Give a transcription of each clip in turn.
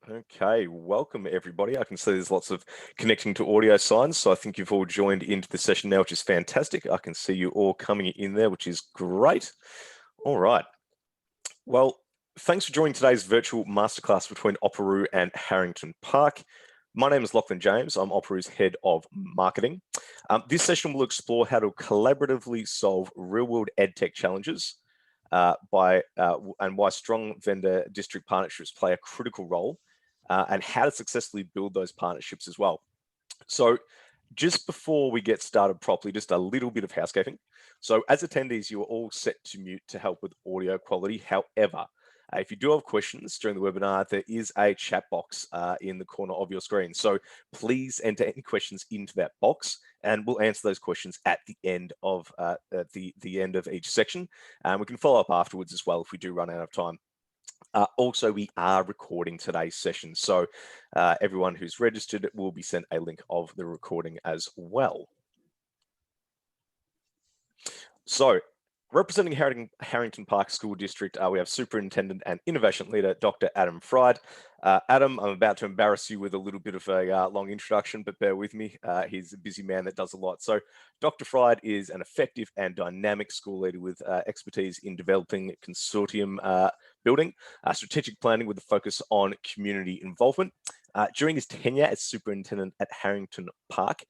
Okay, welcome everybody. I can see there's lots of connecting to audio signs, so I think you've all joined into the session now, which is fantastic. I can see you all coming in there, which is great. All right. Well, thanks for joining today's virtual masterclass between Operu and Harrington Park. My name is Lachlan James. I'm Operu's head of marketing. This session will explore how to collaboratively solve real-world edtech challenges and why strong vendor district partnerships play a critical role, and how to successfully build those partnerships as well. So just before we get started properly, just a little bit of housekeeping. So as attendees, you are all set to mute to help with audio quality. However, if you do have questions during the webinar, there is a chat box in the corner of your screen. So please enter any questions into that box, and we'll answer those questions at the end of the end of each section. And we can follow up afterwards as well if we do run out of time. Also, we are recording today's session, so everyone who's registered will be sent a link of the recording as well. So, representing Harrington Park School District, we have Superintendent and Innovation Leader, Dr. Adam Fried. Adam, I'm about to embarrass you with a little bit of a long introduction, but bear with me. He's a busy man that does a lot. So Dr. Fried is an effective and dynamic school leader with expertise in developing consortium building, strategic planning with a focus on community involvement. During his tenure as superintendent at Harrington Park,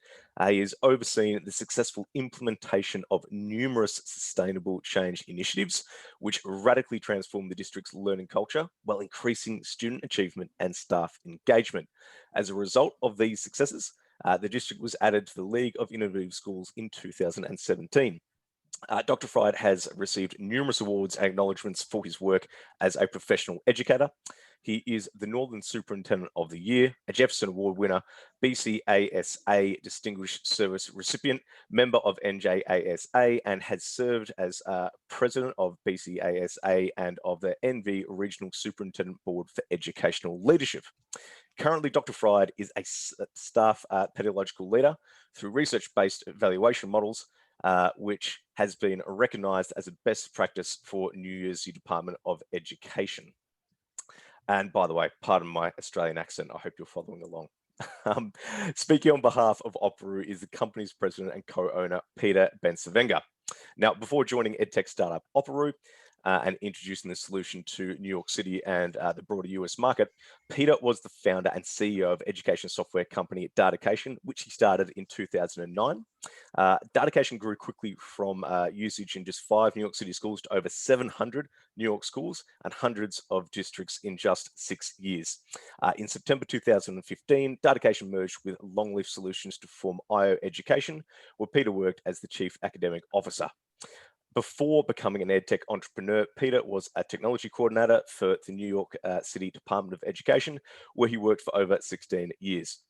he has overseen the successful implementation of numerous sustainable change initiatives, which radically transform the district's learning culture while increasing student achievement and staff engagement. As a result of these successes, the district was added to the League of Innovative Schools in 2017. Dr. Fried has received numerous awards and acknowledgements for his work as a professional educator. He is the Northern Superintendent of the Year, a Jefferson Award winner, BCASA Distinguished Service recipient, member of NJASA, and has served as president of BCASA and of the NV Regional Superintendent Board for Educational Leadership. Currently, Dr. Fried is a staff pedagogical leader through research-based evaluation models, which has been recognized as a best practice for New Jersey Department of Education. And by the way, pardon my Australian accent, I hope you're following along. Speaking on behalf of Operu is the company's president and co-owner, Peter Bensavenga. Now, before joining EdTech startup Operu and introducing the solution to New York City and the broader US market, Peter was the founder and CEO of education software company Datacation, which he started in 2009. Datacation grew quickly from usage in just 5 New York City schools to over 700 New York schools and hundreds of districts in just 6 years. In September 2015, Datacation merged with Longleaf Solutions to form IO Education, where Peter worked as the chief academic officer. Before becoming an EdTech entrepreneur, Peter was a technology coordinator for the New York City Department of Education, where he worked for over 16 years.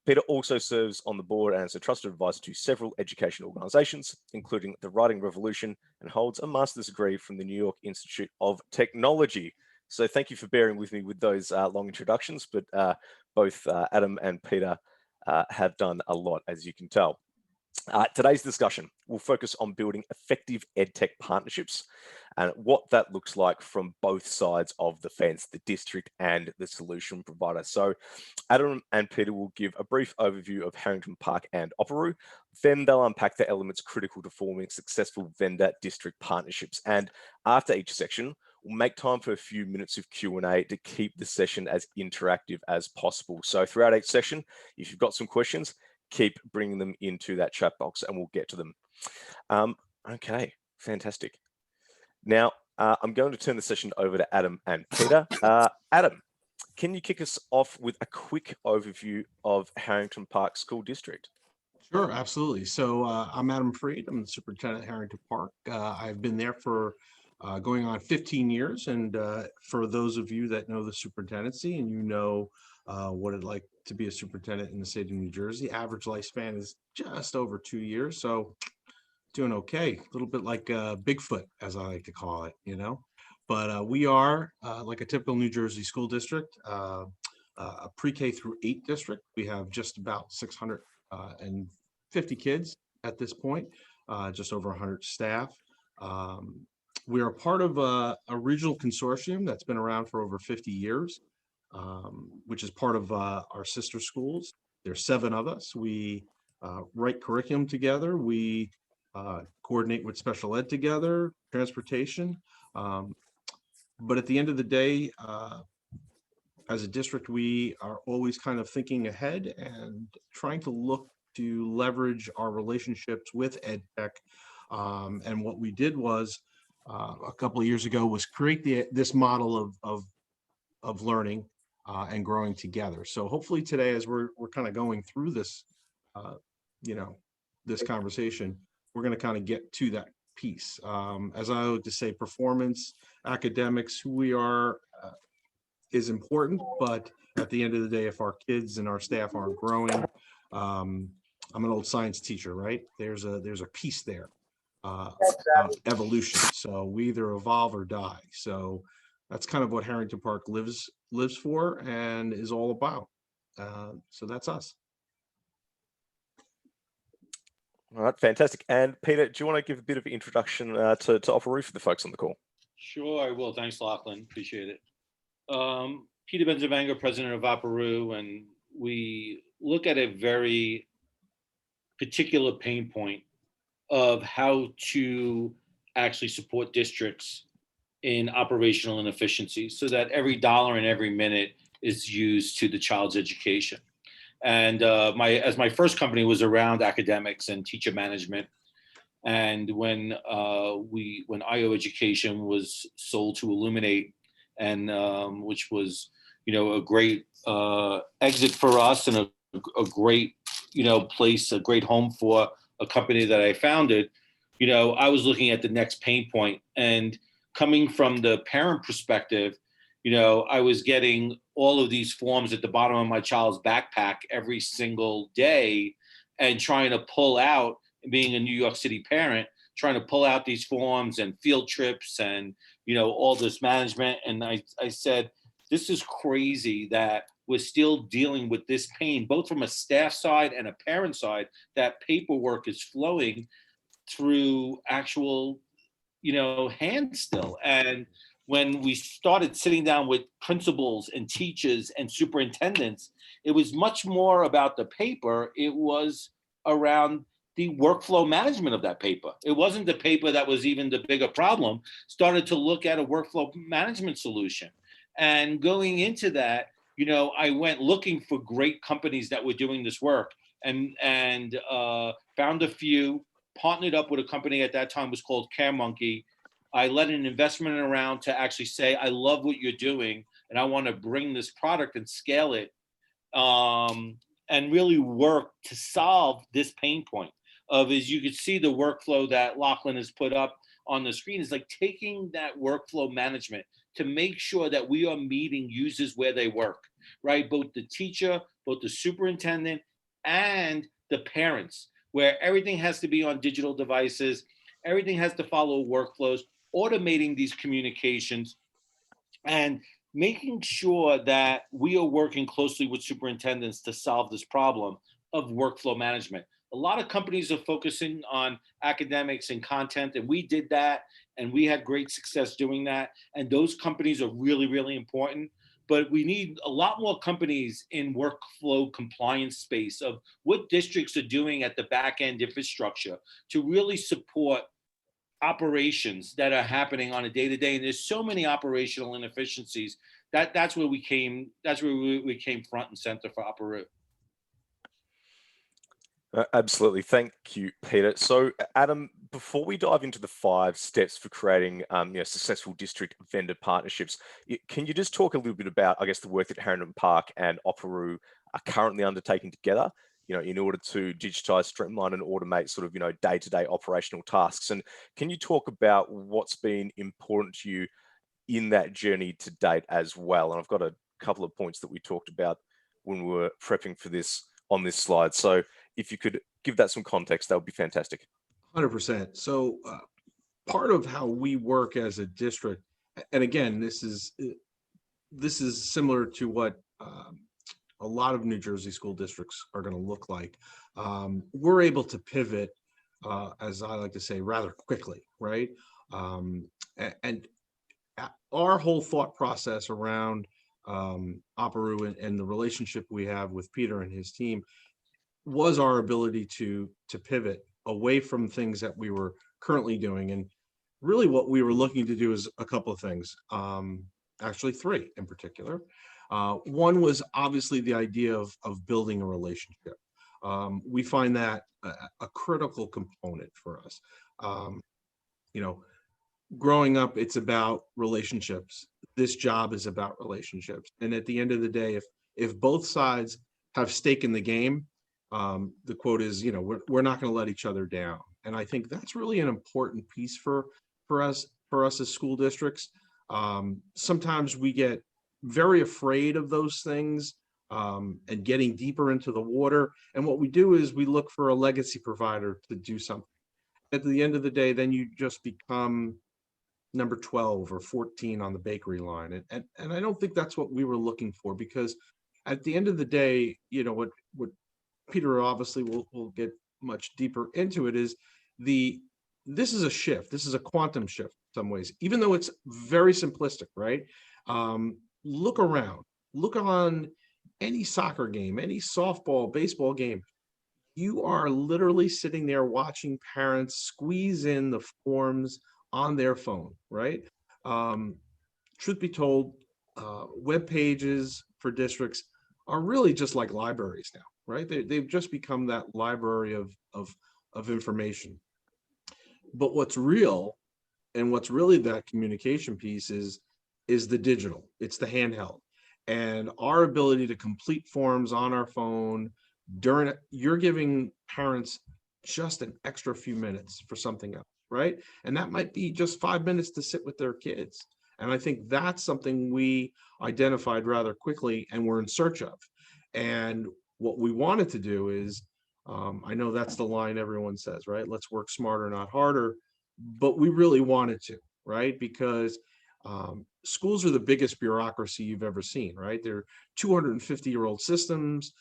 Peter also serves on the board and is a trusted advisor to several education organizations, including the Writing Revolution, and holds a master's degree from the New York Institute of Technology. So thank you for bearing with me with those long introductions, but both Adam and Peter have done a lot, as you can tell. Today's discussion will focus on building effective EdTech partnerships and what that looks like from both sides of the fence, the district and the solution provider. So Adam and Peter will give a brief overview of Harrington Park and Operu. Then they'll unpack the elements critical to forming successful vendor-district partnerships. And after each section, we'll make time for a few minutes of Q&A to keep the session as interactive as possible. So throughout each session, if you've got some questions, keep bringing them into that chat box and we'll get to them. Okay, fantastic. Now, I'm going to turn the session over to Adam and Peter. Adam, can you kick us off with a quick overview of Harrington Park School District? Sure, absolutely. So I'm Adam Fried. I'm the superintendent at Harrington Park. I've been there for going on 15 years. And for those of you that know the superintendency and you know what it's like to be a superintendent in the state of New Jersey, average lifespan is just over 2 years. So doing okay, a little bit like Bigfoot, as I like to call it, you know. But we are like a typical New Jersey school district, a pre-K through 8 district. We have just about 650 kids at this point, just over 100 staff. We are part of a regional consortium that's been around for over 50 years. which is part of our sister schools. There's 7 of us. We write curriculum together. We coordinate with special ed together, transportation. Um, but at the end of the day, as a district, we are always kind of thinking ahead and trying to look to leverage our relationships with ed tech. And what we did was a couple of years ago was create this model of learning and growing together. So hopefully today, as we're kind of going through this, uh, you know, this conversation, we're going to kind of get to that piece. As I like to say, performance, academics, who we are is important, but at the end of the day, if our kids and our staff aren't growing, um, I'm an old science teacher, right? There's a piece there, evolution. So we either evolve or die. So that's kind of what Harrington Park lives for and is all about. So that's us. All right, fantastic. And Peter, do you want to give a bit of introduction to Operoo for the folks on the call? Sure, I will. Thanks, Lachlan. Appreciate it. Peter Benzavanga, president of Operoo, and we look at a very particular pain point of how to actually support districts in operational inefficiencies so that every dollar and every minute is used to the child's education. And as my first company was around academics and teacher management, and when IO Education was sold to Illuminate, and which was a great exit for us and a great place, a great home for a company that I founded. I was looking at the next pain point, and coming from the parent perspective, I was getting all of these forms at the bottom of my child's backpack every single day, and trying to pull out, being a New York City parent, trying to pull out these forms and field trips and all this management. And I said, this is crazy that we're still dealing with this pain, both from a staff side and a parent side, that paperwork is flowing through actual hand still. And when we started sitting down with principals and teachers and superintendents, it was much more about the paper. It was around the workflow management of that paper. It wasn't the paper that was even the bigger problem. Started to look at a workflow management solution. And going into that, I went looking for great companies that were doing this work, and found a few, partnered up with a company at that time was called CareMonkey. I led an investment around to actually say, I love what you're doing, and I want to bring this product and scale it, and really work to solve this pain point of, as you could see, the workflow that Lachlan has put up on the screen is like taking that workflow management to make sure that we are meeting users where they work, right? Both the teacher, both the superintendent, and the parents, where everything has to be on digital devices, everything has to follow workflows, automating these communications, and making sure that we are working closely with superintendents to solve this problem of workflow management. A lot of companies are focusing on academics and content, and we did that, and we had great success doing that. And those companies are really, really important. But we need a lot more companies in workflow compliance space of what districts are doing at the back end infrastructure to really support operations that are happening on a day-to-day. And there's so many operational inefficiencies that's where we came front and center for Operoo. Absolutely. Thank you, Peter. So, Adam, before we dive into the 5 steps for creating successful district vendor partnerships, can you just talk a little bit about, I guess, the work that Harrington Park and Operoo are currently undertaking together, in order to digitize, streamline, and automate sort of, day-to-day operational tasks? And can you talk about what's been important to you in that journey to date as well? And I've got a couple of points that we talked about when we were prepping for this on this slide. So if you could give that some context, that would be fantastic. 100%. So part of how we work as a district, and again, this is similar to what a lot of New Jersey school districts are going to look like. We're able to pivot, as I like to say, rather quickly, right? And our whole thought process around Aparu and the relationship we have with Peter and his team was our ability to pivot away from things that we were currently doing. And really what we were looking to do is a couple of things, actually three in particular. One was obviously the idea of building a relationship. We find that a critical component for us. You know, growing up, it's about relationships. This job is about relationships. And at the end of the day, if both sides have stake in the game, the quote is, we're not going to let each other down. And I think that's really an important piece for us as school districts. Sometimes we get very afraid of those things, and getting deeper into the water. And what we do is we look for a legacy provider to do something. At the end of the day, then you just become number 12 or 14 on the bakery line. And I don't think that's what we were looking for, because at the end of the day, what Peter obviously will get much deeper into it is this is a shift. This is a quantum shift in some ways, even though it's very simplistic, right? Look around, look on any soccer game, any softball, baseball game. You are literally sitting there watching parents squeeze in the forms on their phone, right? Truth be told, web pages for districts are really just like libraries now, right? They've just become that library of information. But what's real, and what's really that communication piece is the digital. It's the handheld, and our ability to complete forms on our phone you're giving parents just an extra few minutes for something else, right? And that might be just 5 minutes to sit with their kids. And I think that's something we identified rather quickly and we're in search of. And what we wanted to do is, I know that's the line everyone says, right? Let's work smarter, not harder. But we really wanted to, right? Because schools are the biggest bureaucracy you've ever seen, right? They're 250-year-old systems.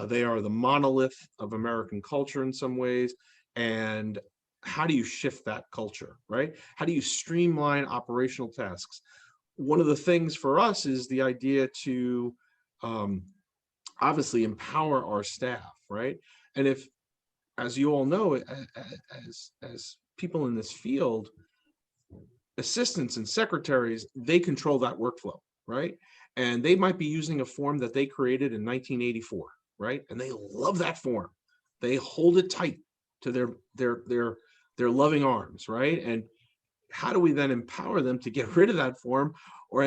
They are the monolith of American culture in some ways. And how do you shift that culture, right? How do you streamline operational tasks? One of the things for us is the idea to obviously empower our staff, right? And if, as you all know, as people in this field, assistants and secretaries, they control that workflow, right? And they might be using a form that they created in 1984, right? And they love that form. They hold it tight to their loving arms, right? And how do we then empower them to get rid of that form, or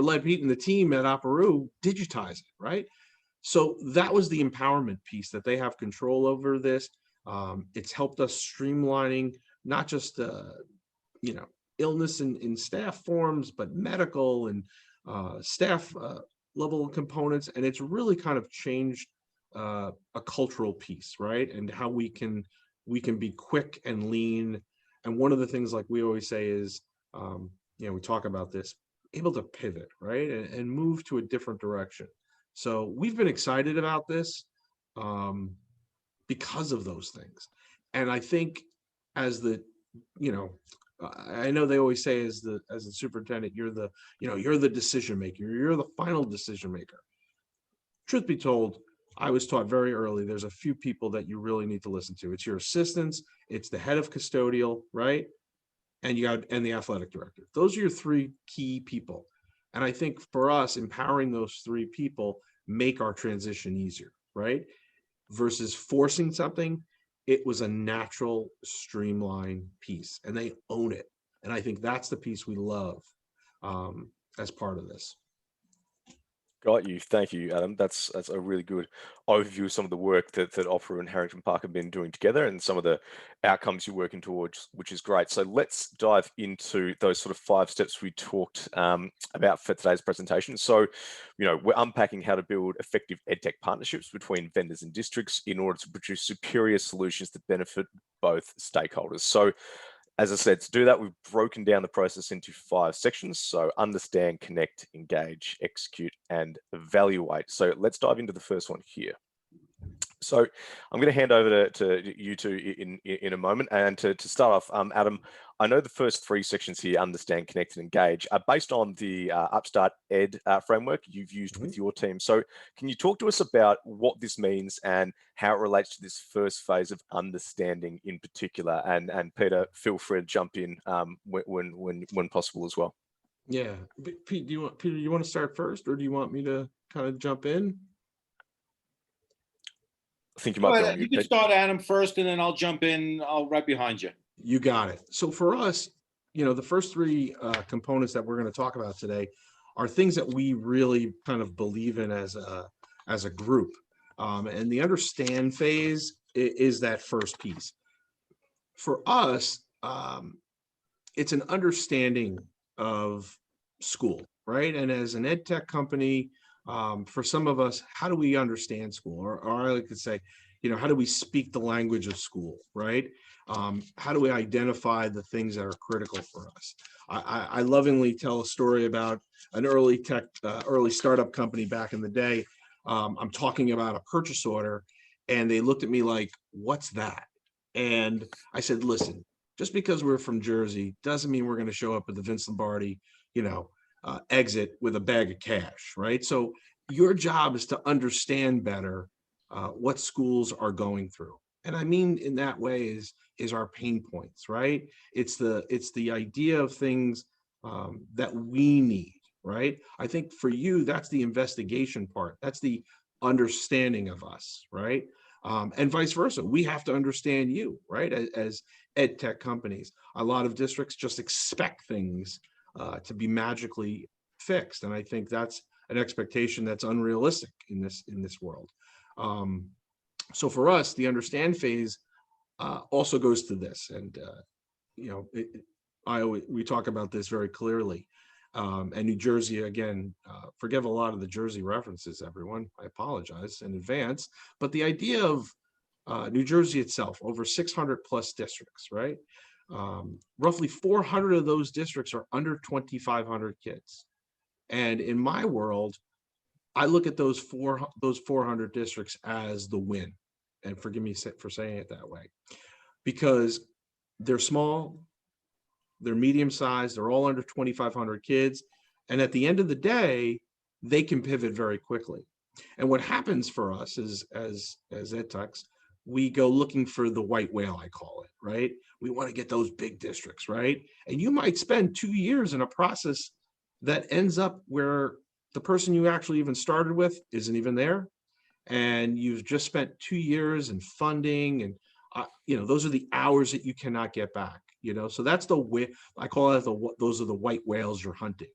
let Pete and the team at Aparu digitize it, right? So that was the empowerment piece, that they have control over this. It's helped us streamlining not just illness in staff forms, but medical and staff level components. And it's really kind of changed a cultural piece, right? And how we can be quick and lean. And one of the things, like we always say, is we talk about this, able to pivot, right? And move to a different direction. So we've been excited about this because of those things. And I think as the, I know they always say as the superintendent, you're the decision maker, you're the final decision maker. Truth be told, I was taught very early, there's a few people that you really need to listen to. It's your assistants, it's the head of custodial, right? And the athletic director. Those are your three key people. And I think for us, empowering those three people make our transition easier, right? Versus forcing something, it was a natural, streamlined piece, and they own it. And I think that's the piece we love as part of this. Got you. Thank you, Adam. That's a really good overview of some of the work that Opera and Harrington Park have been doing together, and some of the outcomes you're working towards, which is great. So let's dive into those sort of 5 steps we talked about for today's presentation. So, we're unpacking how to build effective EdTech partnerships between vendors and districts in order to produce superior solutions that benefit both stakeholders. So, as I said, to do that, we've broken down the process into 5 sections. So understand, connect, engage, execute, and evaluate. So let's dive into the first one here. So I'm going to hand over to you two in a moment. And to start off, Adam, I know the first three sections here, understand, connect, and engage, are based on the Upstart Ed framework you've used with your team. So can you talk to us about what this means and how it relates to this first phase of understanding in particular? And Peter, feel free to jump in when possible as well. Yeah, Pete, Peter, you want to start first, or do you want me to kind of jump in? I think you might be on You mute, can Pete. start, Adam, first, and then I'll jump in. I'll right behind you. You got it. So for us, the first three components that we're going to talk about today are things that we really kind of believe in as a group. And the understand phase is that first piece. For us, it's an understanding of school, right? And as an ed tech company, for some of us, how do we understand school? Or I like to say, how do we speak the language of school, right? How do we identify the things that are critical for us? I lovingly tell a story about an early startup company back in the day. I'm talking about a purchase order, and they looked at me like, "What's that?" And I said, "Listen, just because we're from Jersey doesn't mean we're going to show up at the Vince Lombardi, exit with a bag of cash, right? So your job is to understand better what schools are going through, and I mean in that way is our pain points, right? It's the idea of things that we need, right? I think for you, that's the investigation part. That's the understanding of us, right? And vice versa. We have to understand you, right? As ed tech companies, a lot of districts just expect things to be magically fixed, and I think that's an expectation that's unrealistic in this world. So for us, the understand phase also goes to this, and we talk about this very clearly. And New Jersey, again, forgive a lot of the Jersey references, everyone. I apologize in advance. But the idea of New Jersey itself, over 600 plus districts, right? Roughly 400 of those districts are under 2,500 kids. And in my world, I look at those 400 districts as the win. And forgive me for saying it that way, because they're small, they're medium-sized, they're all under 2,500 kids. And at the end of the day, they can pivot very quickly. And what happens for us is, as ed techs, we go looking for the white whale, I call it, right? We want to get those big districts, right? And you might spend 2 years in a process that ends up where the person you actually even started with isn't even there. And you've just spent 2 years in funding, and those are the hours that you cannot get back. So that's the way I call it. Those are the white whales you're hunting.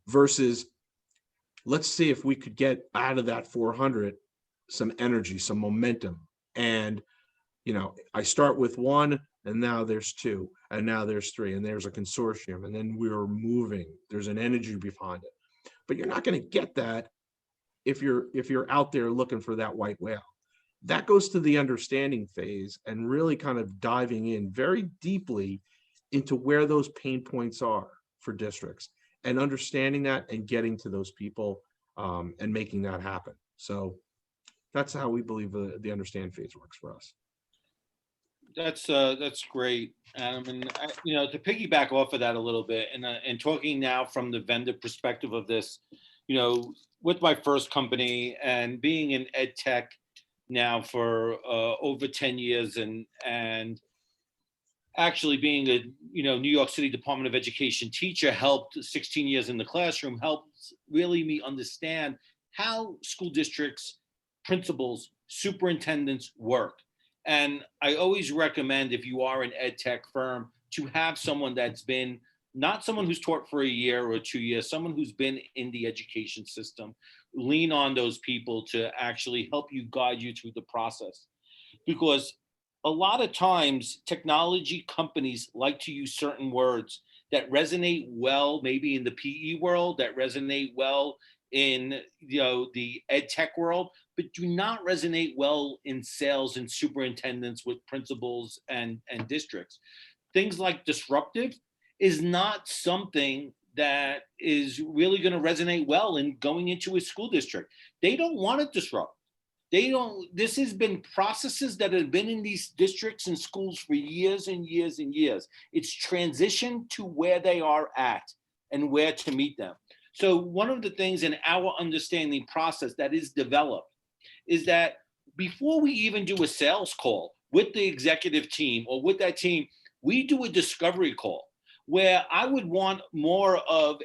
Versus, let's see if we could get out of that 400 some energy, some momentum. And I start with one, and now there's two, and now there's three, and there's a consortium, and then we're moving. There's an energy behind it. But you're not going to get that if you're out there looking for that white whale. That goes to the understanding phase and really kind of diving in very deeply into where those pain points are for districts, and understanding that and getting to those people and making that happen. So that's how we believe the understand phase works for us. That's great, Adam. And to piggyback off of that a little bit, and talking now from the vendor perspective of this, with my first company and being in ed tech now for over 10 years, and actually being a New York City Department of Education teacher, helped 16 years in the classroom, helped really me understand how school districts, principals, superintendents work. And I always recommend, if you are an ed tech firm, to have someone that's been, not someone who's taught for a year or 2 years, someone who's been in the education system. Lean on those people to actually help you, guide you through the process. Because a lot of times technology companies like to use certain words that resonate well, maybe in the PE world, that resonate well in the ed tech world, but do not resonate well in sales and superintendents with principals and districts. Things like disruptive is not something that is really going to resonate well in going into a school district. They don't want to disrupt. They don't, this has been processes that have been in these districts and schools for years and years and years. It's transitioned to where they are at and where to meet them. So one of the things in our understanding process that is developed is that before we even do a sales call with the executive team or with that team, we do a discovery call where I would want more of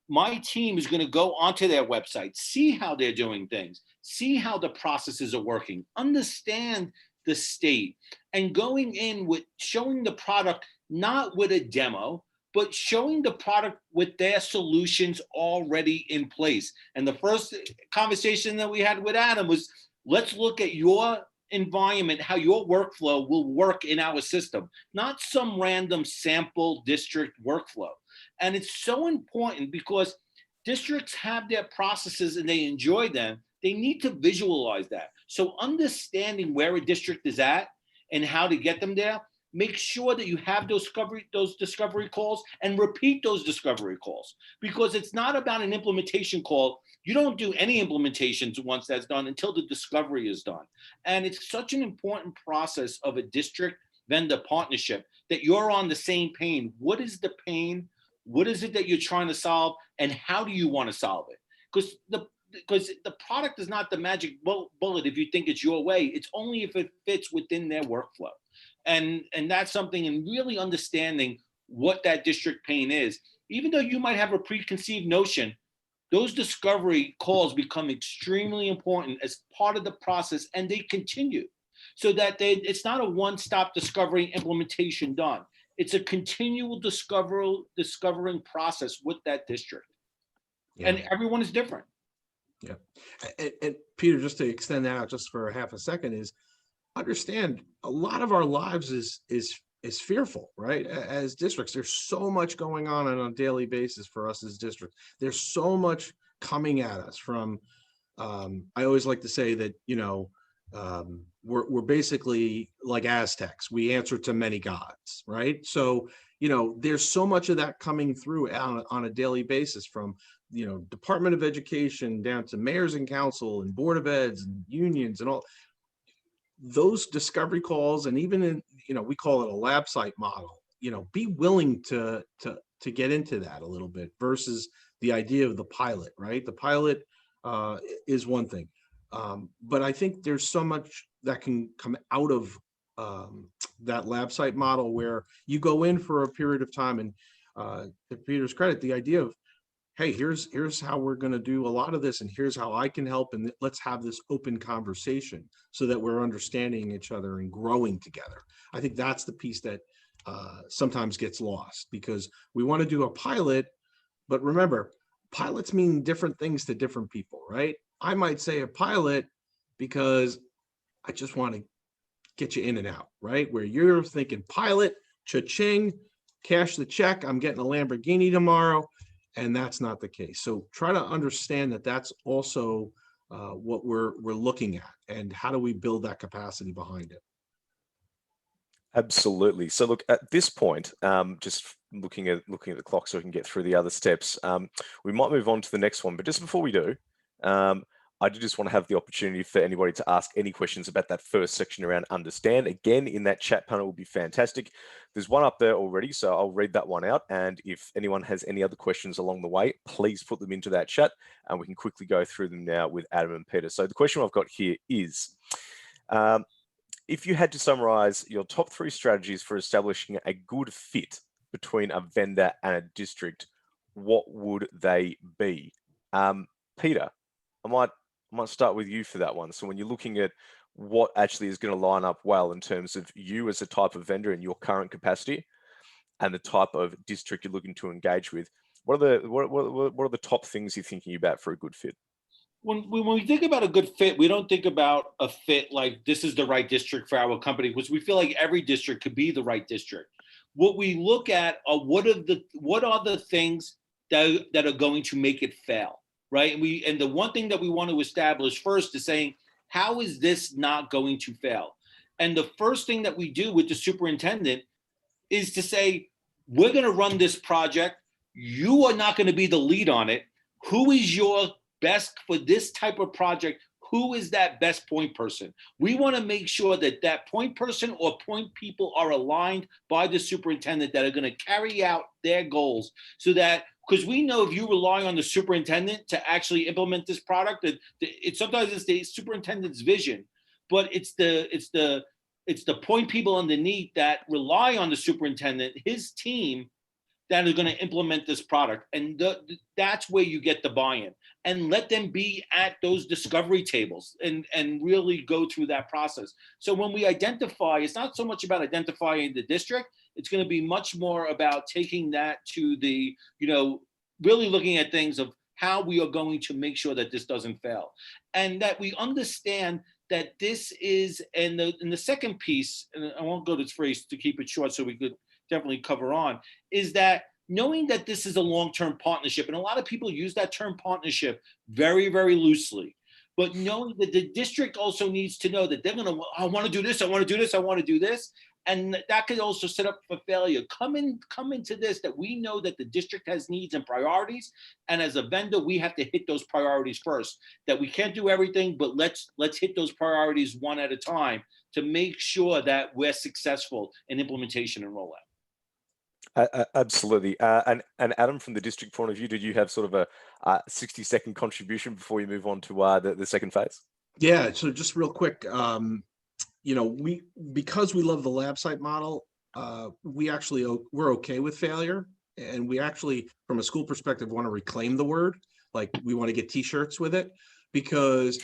my team is going to go onto their website, see how they're doing things, see how the processes are working, understand the state, and going in with showing the product, not with a demo, but showing the product with their solutions already in place. And the first conversation that we had with Adam was, let's look at your environment, how your workflow will work in our system, not some random sample district workflow. And it's so important because districts have their processes and they enjoy them. They need to visualize that. So understanding where a district is at and how to get them there, make sure that you have those discovery calls and repeat those discovery calls, because it's not about an implementation call. You don't do any implementations once that's done until the discovery is done. And it's such an important process of a district vendor partnership that you're on the same pain. What is the pain? What is it that you're trying to solve? And how do you want to solve it? Because the product is not the magic bullet if you think it's your way. It's only if it fits within their workflow. And that's something, and really understanding what that district pain is. Even though you might have a preconceived notion, those discovery calls become extremely important as part of the process, and they continue so that it's not a one-stop discovery implementation done. It's a continual discovering process with that district. Yeah. And everyone is different. Yeah. And Peter, just to extend that out just for a half a second, is understand a lot of our lives is fearful, right? As districts, there's so much going on a daily basis for us as districts. There's so much coming at us from, I always like to say that, we're basically like Aztecs. We answer to many gods, right? So, there's so much of that coming through on a daily basis, from, Department of Education down to mayors and council and board of eds and unions and all those discovery calls. And even in, we call it a lab site model, be willing to get into that a little bit versus the idea of the pilot, right? The pilot is one thing. But I think there's so much that can come out of that lab site model where you go in for a period of time, and to Peter's credit, the idea of, hey, here's how we're going to do a lot of this, and here's how I can help, and let's have this open conversation so that we're understanding each other and growing together. I think that's the piece that sometimes gets lost, because we want to do a pilot, but remember, pilots mean different things to different people, right? I might say a pilot because I just want to get you in and out, right? Where you're thinking pilot, cha-ching, cash the check, I'm getting a Lamborghini tomorrow. And that's not the case. So try to understand that that's also what we're looking at, and how do we build that capacity behind it. Absolutely. So look, at this point, just looking at the clock so we can get through the other steps, we might move on to the next one. But just before we do, I do just want to have the opportunity for anybody to ask any questions about that first section around understand. Again, in that chat panel will be fantastic. There's one up there already, so I'll read that one out. And if anyone has any other questions along the way, please put them into that chat, and we can quickly go through them now with Adam and Peter. So the question I've got here is, if you had to summarize your top 3 strategies for establishing a good fit between a vendor and a district, what would they be? Peter, I might start with you for that one. So when you're looking at what actually is going to line up well in terms of you as a type of vendor in your current capacity and the type of district you're looking to engage with, what are the top things you're thinking about for a good fit? When we think about a good fit, we don't think about a fit like this is the right district for our company, because we feel like every district could be the right district. What we look at are what are the things that are going to make it fail, right? And the one thing that we want to establish first is saying, how is this not going to fail? And the first thing that we do with the superintendent is to say, we're going to run this project. You are not going to be the lead on it. Who is your best for this type of project? who is that best point person. We want to make sure that that point person or point people are aligned by the superintendent that are going to carry out their goals, so that, because we know if you rely on the superintendent to actually implement this product, that it's sometimes it's the superintendent's vision, but it's the point people underneath that rely on the superintendent, his team, that are going to implement this product. And that's where you get the buy-in, and let them be at those discovery tables and really go through that process. So when we identify, it's not so much about identifying the district, it's going to be much more about taking that to the, really looking at things of how we are going to make sure that this doesn't fail. And that we understand that this is, and the second piece, and I won't go to this phrase to keep it short so we could definitely cover on, is that knowing that this is a long-term partnership, and a lot of people use that term partnership very, very loosely, but knowing that the district also needs to know that they're going to, I want to do this, I want to do this, I want to do this. And that could also set up for failure. Come into this, that we know that the district has needs and priorities. And as a vendor, we have to hit those priorities first, that we can't do everything, but let's hit those priorities one at a time to make sure that we're successful in implementation and rollout. Absolutely. And Adam, from the district point of view, did you have sort of a 60-second contribution before you move on to the second phase? Yeah, so just real quick, because we love the lab site model, we're okay with failure. And we actually, from a school perspective, want to reclaim the word. Like, we want to get t-shirts with it, because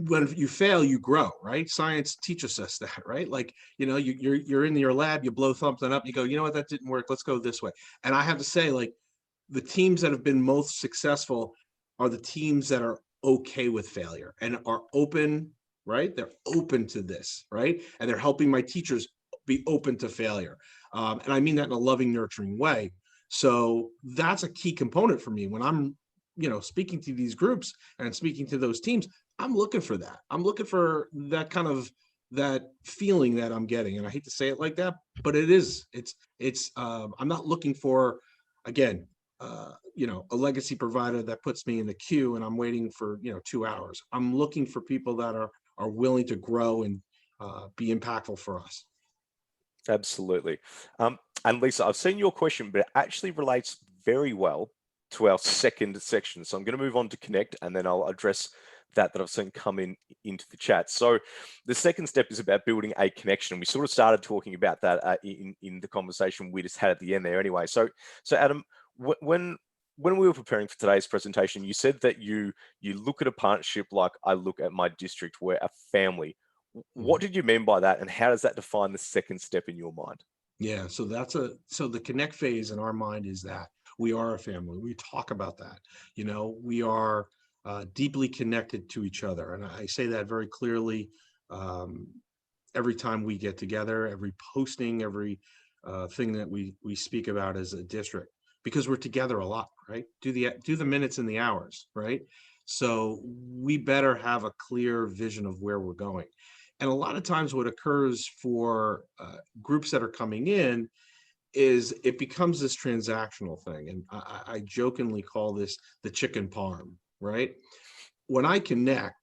when you fail, you grow, right? Science teaches us that, right? Like, you're in your lab, you blow something up, you go, you know what, that didn't work, let's go this way. And I have to say, like, the teams that have been most successful are the teams that are okay with failure and are open, right? They're open to this, right? And they're helping my teachers be open to failure. And I mean that in a loving, nurturing way. So that's a key component for me when I'm, speaking to these groups and speaking to those teams. I'm looking for that. I'm looking for that kind of, that feeling that I'm getting. And I hate to say it like that, but it's I'm not looking for, again, a legacy provider that puts me in the queue and I'm waiting for, 2 hours. I'm looking for people that are willing to grow and be impactful for us. Absolutely. And Lisa, I've seen your question, but it actually relates very well to our second section. So I'm going to move on to Connect, and then I'll address that I've seen come into the chat. So the second step is about building a connection. We sort of started talking about that in the conversation we just had at the end there anyway. So Adam, when we were preparing for today's presentation, you said that you look at a partnership like I look at my district, we're a family. What did you mean by that, and how does that define the second step in your mind? Yeah, so the connect phase in our mind is that we are a family. We talk about that. We are deeply connected to each other, and I say that very clearly every time we get together, every posting, every thing that we speak about as a district, because we're together a lot, right? Do the minutes and the hours, right? So we better have a clear vision of where we're going. And a lot of times what occurs for groups that are coming in is it becomes this transactional thing. And I jokingly call this the chicken parm, right? When I connect,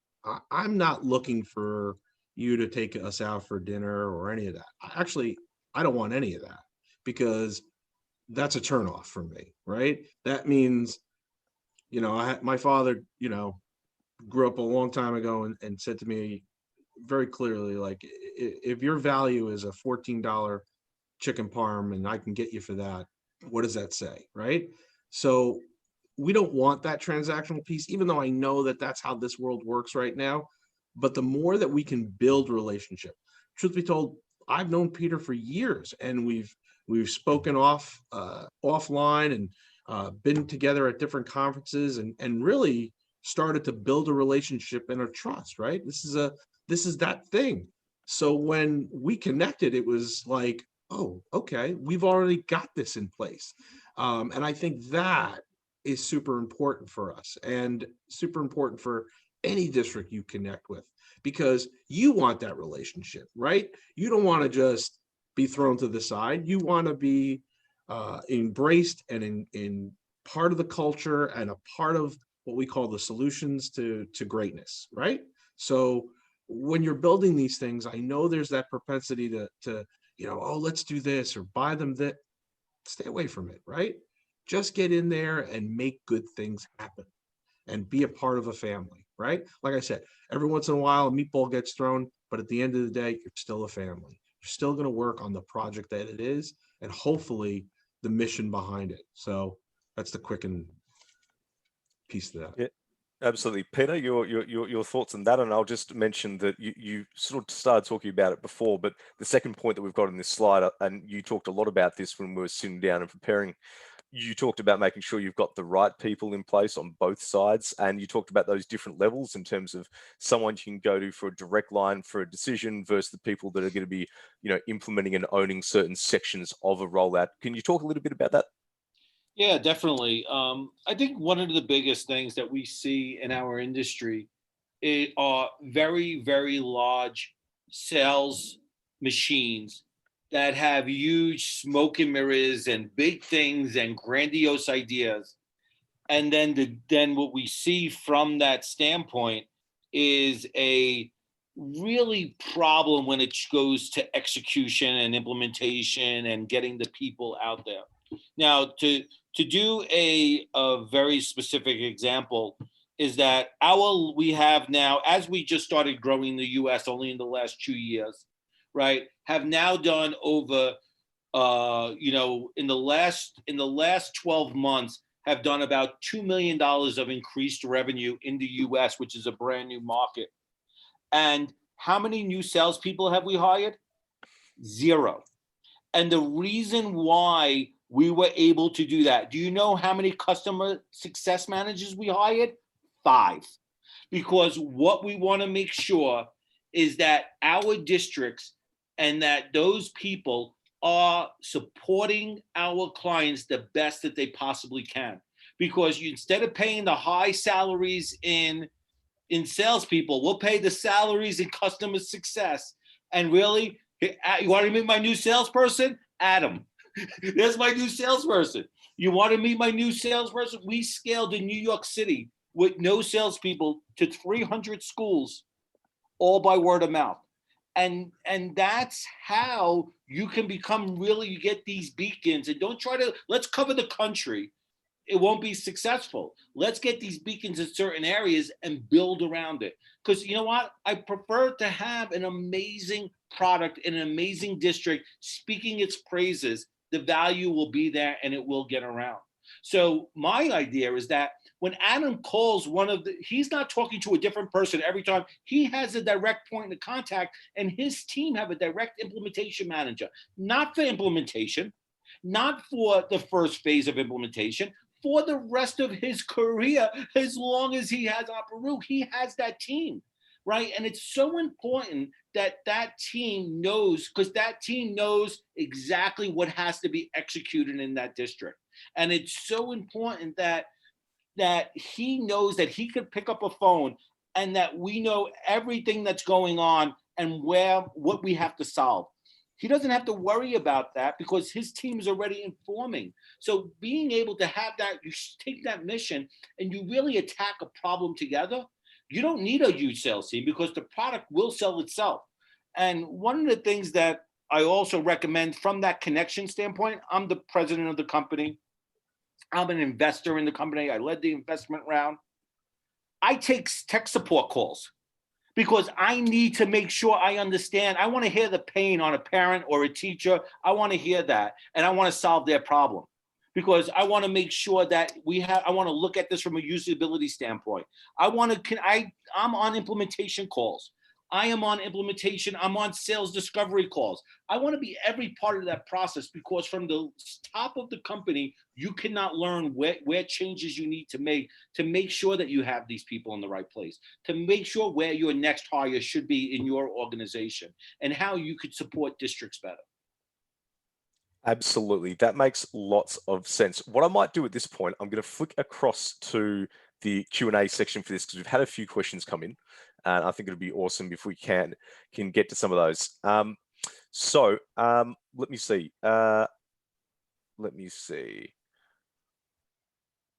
I'm not looking for you to take us out for dinner or any of that. I don't want any of that, because that's a turnoff for me, right? That means, my father, grew up a long time ago and said to me very clearly, like, if your value is a $14 chicken parm and I can get you for that, what does that say, right? So we don't want that transactional piece, even though I know that that's how this world works right now. But the more that we can build relationship, truth be told, I've known Peter for years, and we've spoken offline and been together at different conferences and really started to build a relationship and a trust, right? This is that thing. So when we connected, it was like, oh, okay, we've already got this in place. And I think that is super important for us, and super important for any district you connect with, because you want that relationship, right? You don't want to just be thrown to the side. You want to be embraced and in part of the culture and a part of what we call the solutions to greatness, right? So when you're building these things, I know there's that propensity to oh, let's do this or buy them that. Stay away from it, right? Just get in there and make good things happen and be a part of a family, right? Like I said, every once in a while a meatball gets thrown, but at the end of the day, you're still a family. You're still going to work on the project that it is and hopefully the mission behind it. So that's the quicken piece of that. Yeah, absolutely. Peter, your thoughts on that? And I'll just mention that you sort of started talking about it before, but the second point that we've got in this slide, and you talked a lot about this when we were sitting down and preparing, you talked about making sure you've got the right people in place on both sides, and you talked about those different levels in terms of someone you can go to for a direct line for a decision versus the people that are going to be, implementing and owning certain sections of a rollout. Can you talk a little bit about that? Yeah, definitely. I think one of the biggest things that we see in our industry are very, very large sales machines that have huge smoke and mirrors and big things and grandiose ideas. And then what we see from that standpoint is a really problem when it goes to execution and implementation and getting the people out there. Now, to do a very specific example is that we have now, as we just started growing the US only in the last 2 years, right, have now done over in the last 12 months have done about $2 million of increased revenue in the US, which is a brand new market. And how many new salespeople have we hired? 0. And the reason why we were able to do that, do you know how many customer success managers we hired? 5. Because what we want to make sure is that our districts and that those people are supporting our clients the best that they possibly can. Because instead of paying the high salaries in salespeople, we'll pay the salaries in customer success. And really, you want to meet my new salesperson? Adam. There's my new salesperson. You want to meet my new salesperson? We scaled in New York City with no salespeople to 300 schools, all by word of mouth. And that's how you can become you get these beacons. And don't try to, let's cover the country. It won't be successful. Let's get these beacons in certain areas and build around it. Because you know what? I prefer to have an amazing product in an amazing district speaking its praises. The value will be there and it will get around. So my idea is that when Adam calls he's not talking to a different person every time. He has a direct point of contact, and his team have a direct implementation manager, not for implementation, not for the first phase of implementation, for the rest of his career. As long as he has Aparu, he has that team, right? And it's so important that that team knows, because that team knows exactly what has to be executed in that district. And it's so important that he knows that he could pick up a phone and that we know everything that's going on and what we have to solve. He doesn't have to worry about that because his team is already informing. So being able to have that, you take that mission and you really attack a problem together. You don't need a huge sales team because the product will sell itself. And one of the things that I also recommend from that connection standpoint, I'm the president of the company. I'm an investor in the company. I led the investment round. I take tech support calls because I need to make sure I understand. I want to hear the pain on a parent or a teacher. I want to hear that, and I want to solve their problem because I want to make sure that I want to look at this from a usability standpoint. I'm on implementation calls. I am on implementation. I'm on sales discovery calls. I want to be every part of that process because from the top of the company, you cannot learn where changes you need to make sure that you have these people in the right place, to make sure where your next hire should be in your organization and how you could support districts better. Absolutely. That makes lots of sense. What I might do at this point, I'm going to flick across to the Q&A section for this because we've had a few questions come in. And I think it'd be awesome if we can get to some of those. Let me see.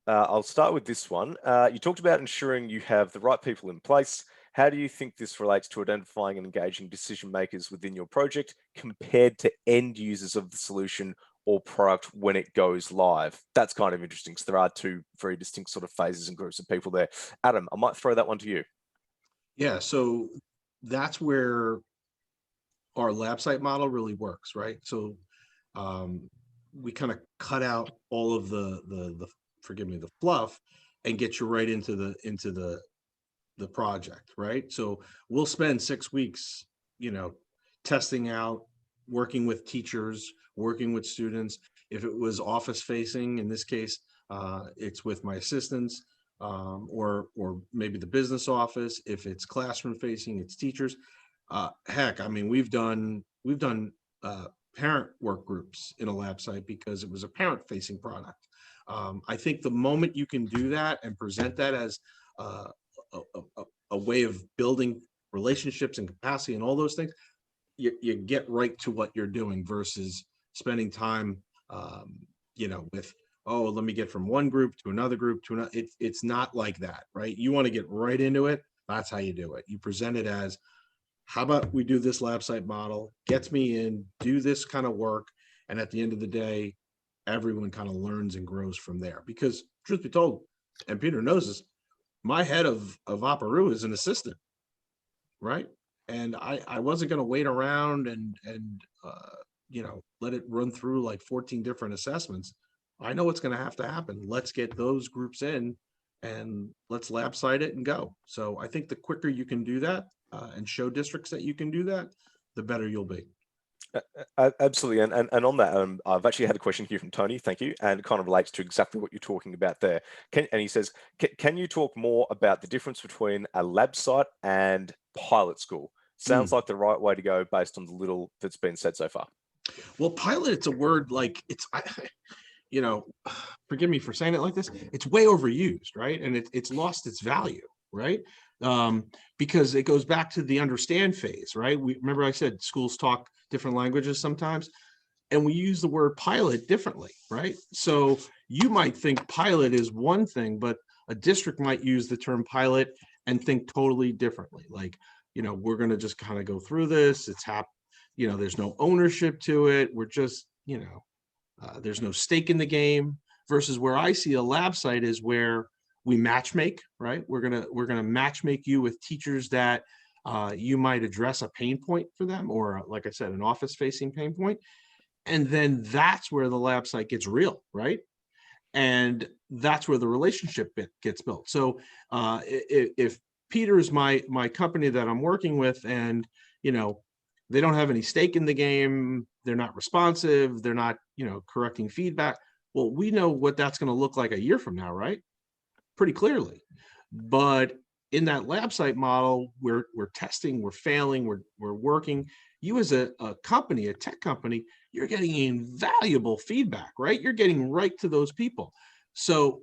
I'll start with this one. You talked about ensuring you have the right people in place. How do you think this relates to identifying and engaging decision makers within your project compared to end users of the solution or product when it goes live? That's kind of interesting because there are two very distinct sort of phases and groups of people there. Adam, I might throw that one to you. Yeah, so that's where our lab site model really works, right? So we kind of cut out all of the forgive me, the fluff, and get you right into the project, right? So we'll spend 6 weeks, testing out, working with teachers, working with students. If it was office facing, in this case, it's with my assistants, or maybe the business office. If it's classroom facing, it's teachers. Heck, I mean, we've done parent work groups in a lab site because it was a parent facing product. I think the moment you can do that and present that as uh, a way of building relationships and capacity and all those things, you get right to what you're doing versus spending time, with, oh, let me get from one group to another group to another. It's not like that, right? You want to get right into it. That's how you do it. You present it as, how about we do this lab site model, gets me in, do this kind of work. And at the end of the day, everyone kind of learns and grows from there. Because truth be told, and Peter knows this, my head of Aparu is an assistant, right? And I wasn't going to wait around and let it run through like 14 different assessments. I know what's going to happen. Let's get those groups in and let's lab site it and go. So I think the quicker you can do that and show districts that you can do that, the better you'll be. Absolutely, and on that, I've actually had a question here from Tony. Thank you, and it kind of relates to exactly what you're talking about there. And he says, can you talk more about the difference between a lab site and pilot school? Sounds like the right way to go based on the little that's been said so far. Well, pilot, it's a word like forgive me for saying it like this. It's way overused, right? And it's lost its value, right? Because it goes back to the understand phase, right? We remember I said schools talk different languages sometimes, and we use the word pilot differently, right? So you might think pilot is one thing, but a district might use the term pilot and think totally differently. Like, we're going to just kind of go through this. There's no ownership to it. We're just, there's no stake in the game. Versus where I see a lab site is where we match make, right? We're gonna match make you with teachers that you might address a pain point for them, or like I said, an office facing pain point. And then that's where the lab site gets real, right? And that's where the relationship bit gets built. So if Peter is my company that I'm working with, and they don't have any stake in the game, they're not responsive, they're not correcting feedback. Well, we know what that's going to look like a year from now, right? Pretty clearly. But in that lab site model, we're testing, we're failing, we're working. You as a company, a tech company, you're getting invaluable feedback, right? You're getting right to those people. So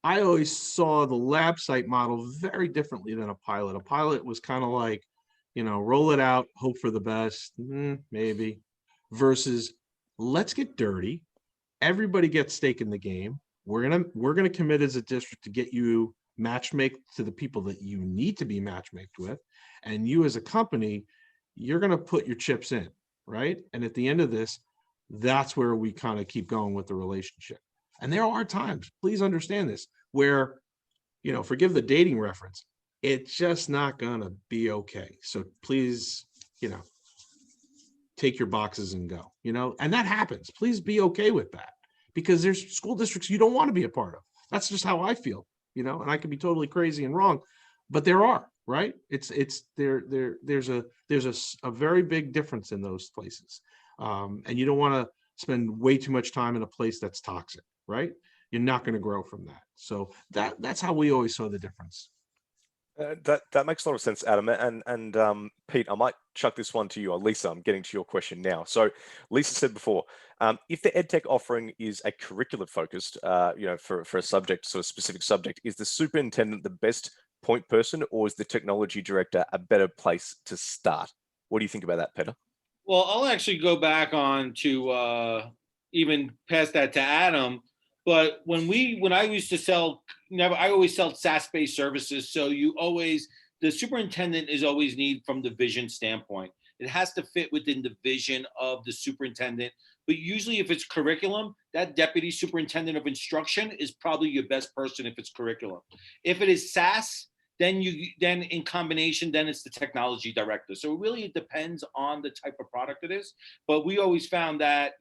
I always saw the lab site model very differently than a pilot. A pilot was kind of like, roll it out, hope for the best, maybe, versus let's get dirty. Everybody gets stake in the game. We're gonna commit as a district to get you matchmake to the people that you need to be matchmaked with, and you as a company, you're gonna put your chips in, right? And at the end of this, that's where we kind of keep going with the relationship. And there are times, please understand this, where, forgive the dating reference, it's just not gonna be okay. So please, take your boxes and go, and that happens. Please be okay with that, because there's school districts you don't want to be a part of. That's just how I feel, and I could be totally crazy and wrong, but there are, right? There's a very big difference in those places. And you don't want to spend way too much time in a place that's toxic, right? You're not going to grow from that. So that's how we always saw the difference. That makes a lot of sense, Adam. And Pete, I might chuck this one to you, or Lisa. I'm getting to your question now. So Lisa said before, if the EdTech offering is a curricular focused, for a subject, sort of specific subject, is the superintendent the best point person, or is the technology director a better place to start? What do you think about that, Peter? Well, I'll actually go back on to even past that to Adam. But when I used to sell, I always sell SaaS-based services. So the superintendent is always need from the vision standpoint. It has to fit within the vision of the superintendent. But usually if it's curriculum, that deputy superintendent of instruction is probably your best person if it's curriculum. If it is SaaS, then in combination, then it's the technology director. So really it depends on the type of product it is. But we always found that,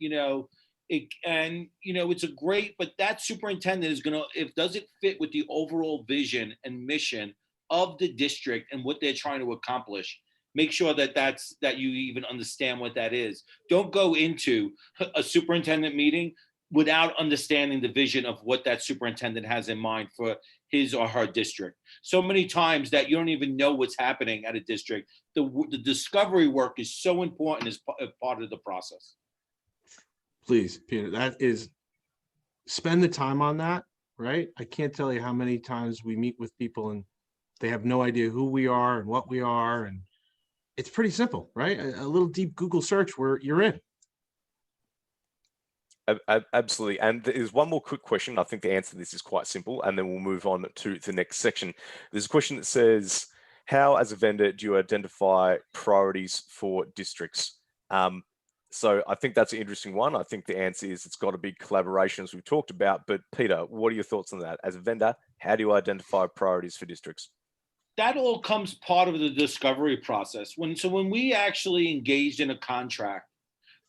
it's a great, but that superintendent is does it fit with the overall vision and mission of the district and what they're trying to accomplish? Make sure that you even understand what that is. Don't go into a superintendent meeting without understanding the vision of what that superintendent has in mind for his or her district. So many times that you don't even know what's happening at a district. The discovery work is so important as part of the process. Please, Peter, spend the time on that, right? I can't tell you how many times we meet with people and they have no idea who we are and what we are. And it's pretty simple, right? A little deep Google search where you're in. Absolutely. And there's one more quick question. I think the answer to this is quite simple, and then we'll move on to the next section. There's a question that says, how as a vendor do you identify priorities for districts? So I think that's an interesting one. I think the answer is it's got to be collaboration, as we've talked about. But Peter, what are your thoughts on that? As a vendor, how do you identify priorities for districts? That all comes part of the discovery process. When we actually engaged in a contract,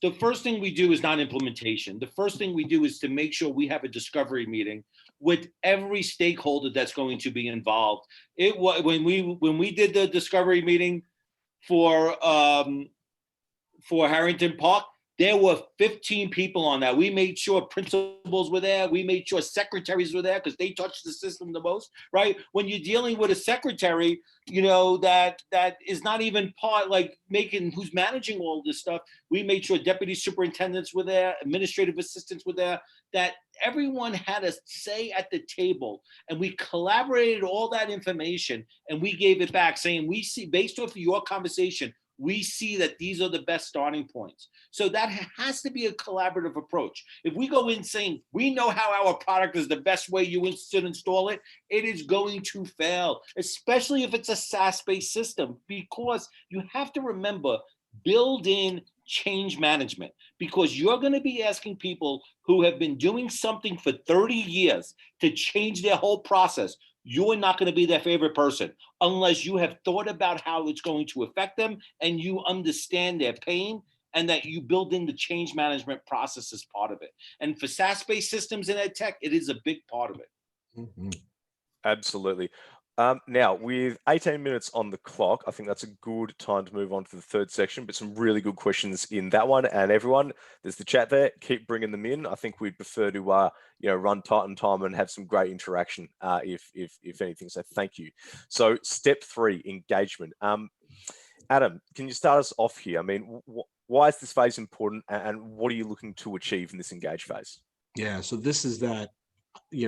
the first thing we do is not implementation. The first thing we do is to make sure we have a discovery meeting with every stakeholder that's going to be involved. It was when we did the discovery meeting for Harrington Park, there were 15 people on that. We made sure principals were there. We made sure secretaries were there because they touch the system the most, right? When you're dealing with a secretary, that is not even part, like who's managing all this stuff. We made sure deputy superintendents were there, administrative assistants were there, that everyone had a say at the table. And we collaborated all that information and we gave it back saying, we see, based off of your conversation, we see that these are the best starting points. So that has to be a collaborative approach. If we go in saying, we know how our product is the best way you should install it, it is going to fail, especially if it's a SaaS-based system, because you have to remember, build in change management, because you're going to be asking people who have been doing something for 30 years to change their whole process. You're not going to be their favorite person unless you have thought about how it's going to affect them and you understand their pain and that you build in the change management process as part of it. And for SaaS-based systems in ed tech, it is a big part of it. Mm-hmm. Absolutely. Now, with 18 minutes on the clock, I think that's a good time to move on to the third section, but some really good questions in that one. And everyone, there's the chat there. Keep bringing them in. I think we'd prefer to, run tight on time and have some great interaction, if anything. So thank you. So step 3, engagement. Adam, can you start us off here? I mean, why is this phase important, and what are you looking to achieve in this engage phase? Yeah, so this is that,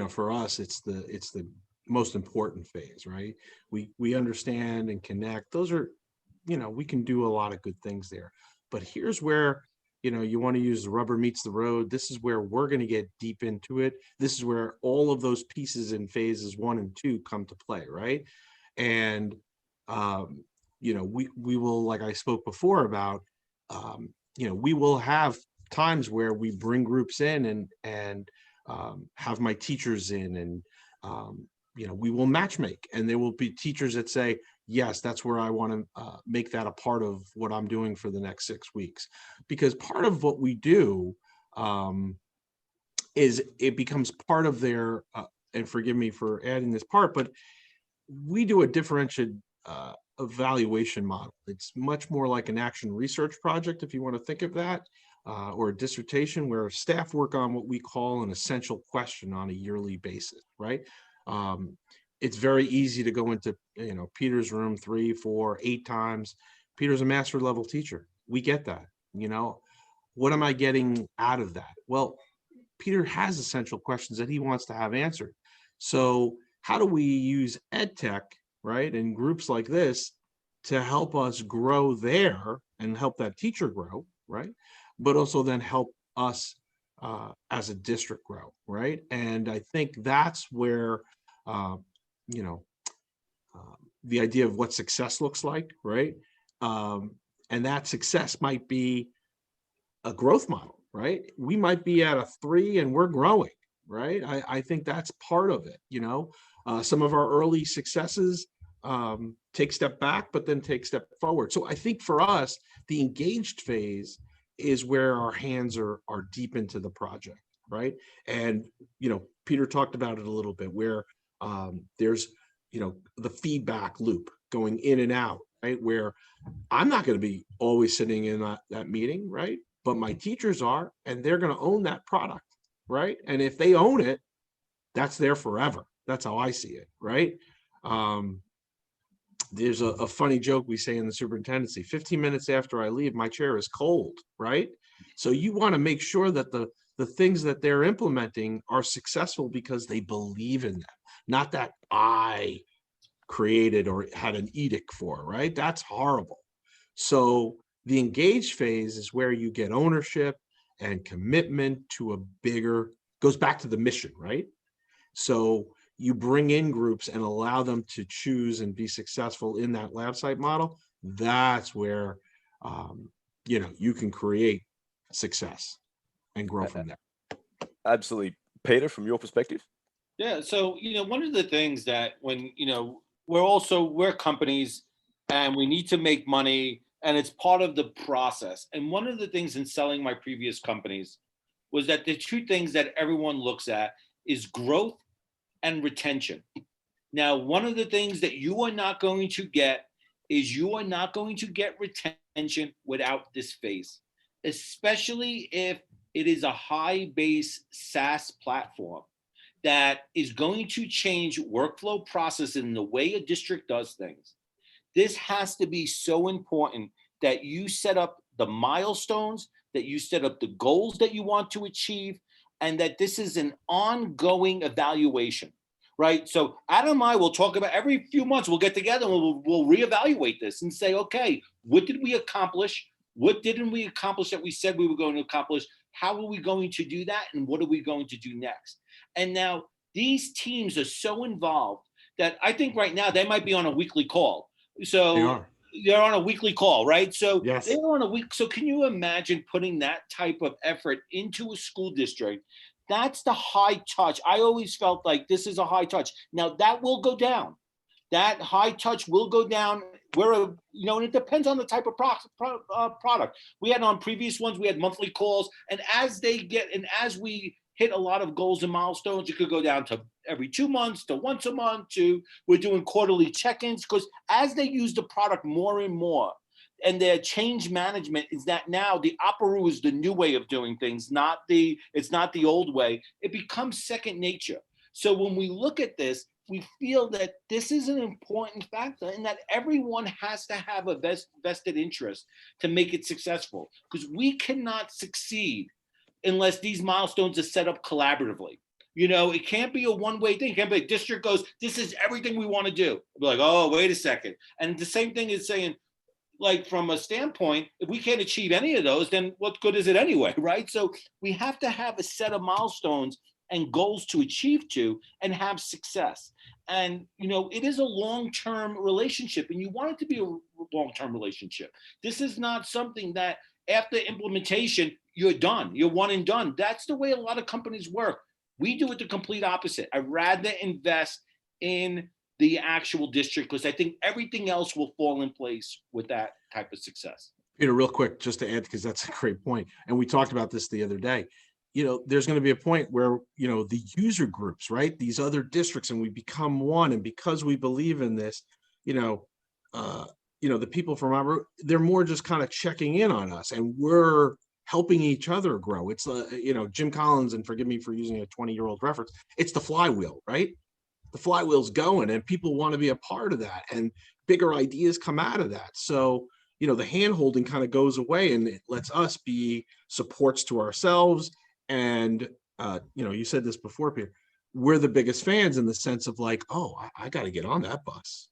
for us, it's the most important phase, right? We understand and connect. Those are, we can do a lot of good things there. But here's where, you want to use the rubber meets the road. This is where we're going to get deep into it. This is where all of those pieces in phases 1 and 2 come to play, right? And we will, like I spoke before about, we will have times where we bring groups in and have my teachers in, and we will matchmake, and there will be teachers that say, yes, that's where I want to make that a part of what I'm doing for the next 6 weeks. Because part of what we do is it becomes part of their, and forgive me for adding this part, but we do a differentiated evaluation model. It's much more like an action research project, if you want to think of that, or a dissertation, where staff work on what we call an essential question on a yearly basis, right? It's very easy to go into, Peter's room 3, 4, 8 times. Peter's a master level teacher. We get that, what am I getting out of that? Well, Peter has essential questions that he wants to have answered. So how do we use ed tech, right, and groups like this to help us grow there and help that teacher grow, right? But also then help us as a district grow, right? And I think that's where, uh, you know, the idea of what success looks like, right? Um, and that success might be a growth model, right? We might be at a 3 and we're growing, right? I think that's part of it, you know. Some of our early successes take step back, but then take step forward. So I think for us, the engaged phase is where our hands are deep into the project, right? And, you know, Peter talked about it a little bit, where there's, you know, the feedback loop going in and out, right? Where I'm not going to be always sitting in that meeting, right? But my teachers are, and they're going to own that product, right? And if they own it, that's there forever. That's how I see it, right? Um, there's a funny joke we say in the superintendency: 15 minutes after I leave, my chair is cold, right? So you want to make sure that the things that they're implementing are successful because they believe in them, not that I created or had an edict for, right? That's horrible. So the engaged phase is where you get ownership and commitment to a bigger, goes back to the mission, right? So you bring in groups and allow them to choose and be successful in that lab site model. That's where, you know, you can create success and grow from there. Absolutely. Peter, from your perspective? Yeah. So, one of the things that when, we're companies and we need to make money and it's part of the process. And one of the things in selling my previous companies was that the two things that everyone looks at is growth and retention. Now, one of the things that you are not going to get is you are not going to get retention without this phase, especially if it is a high base SaaS platform that is going to change workflow process in the way a district does things. This has to be so important that you set up the milestones, that you set up the goals that you want to achieve, and that this is an ongoing evaluation, right? So Adam and I will talk about every few months, we'll get together and we'll reevaluate this and say, okay, what did we accomplish? What didn't we accomplish that we said we were going to accomplish? How are we going to do that? And what are we going to do next? And now these teams are so involved that I think right now they might be on a weekly call. So they're on a weekly call, right? So yes, they're on a week. So can you imagine putting that type of effort into a school district? That's the high touch. I always felt like this is a high touch. Now that will go down. That high touch will go down. And it depends on the type of product. We had on previous ones, we had monthly calls, and as we hit a lot of goals and milestones, it could go down to every 2 months, to once a month, to we're doing quarterly check-ins, because as they use the product more and more, and their change management is that now the Aparu is the new way of doing things, it's not the old way. It becomes second nature. So when we look at this, we feel that this is an important factor and that everyone has to have a vested interest to make it successful, because we cannot succeed unless these milestones are set up collaboratively. It can't be a one-way thing. It can't be a district goes, this is everything we want to do. We're like, oh, wait a second. And the same thing is saying, like, from a standpoint, if we can't achieve any of those, then what good is it anyway, right? So we have to have a set of milestones and goals to achieve to and have success. And, it is a long-term relationship, and you want it to be a long-term relationship. This is not something that after implementation, you're done. You're one and done. That's the way a lot of companies work. We do it the complete opposite. I'd rather invest in the actual district because I think everything else will fall in place with that type of success. Peter, real quick, just to add, because that's a great point. And we talked about this the other day. There's going to be a point where, the user groups, right? These other districts, and we become one. And because we believe in this, the people from our, they're more just kind of checking in on us, and we're helping each other grow. It's, Jim Collins, and forgive me for using a 20-year-old reference, it's the flywheel, right? The flywheel's going and people want to be a part of that, and bigger ideas come out of that. So, the hand holding kind of goes away, and it lets us be supports to ourselves. And, you said this before, Peter, we're the biggest fans in the sense of like, oh, I got to get on that bus.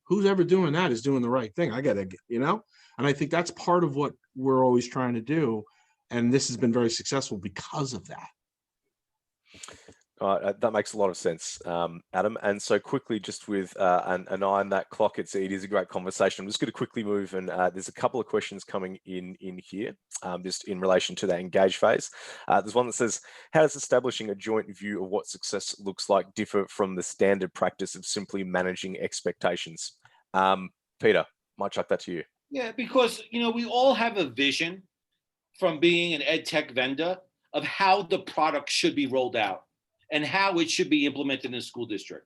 Who's ever doing that is doing the right thing. I got to get, and I think that's part of what we're always trying to do. And this has been very successful because of that. That makes a lot of sense, Adam. And so quickly, just with an eye on that clock, it is a great conversation. I'm just going to quickly move, and there's a couple of questions coming in here, just in relation to that engage phase. There's one that says, how does establishing a joint view of what success looks like differ from the standard practice of simply managing expectations? Peter, might chuck that to you. Yeah, because we all have a vision from being an ed tech vendor of how the product should be rolled out and how it should be implemented in a school district.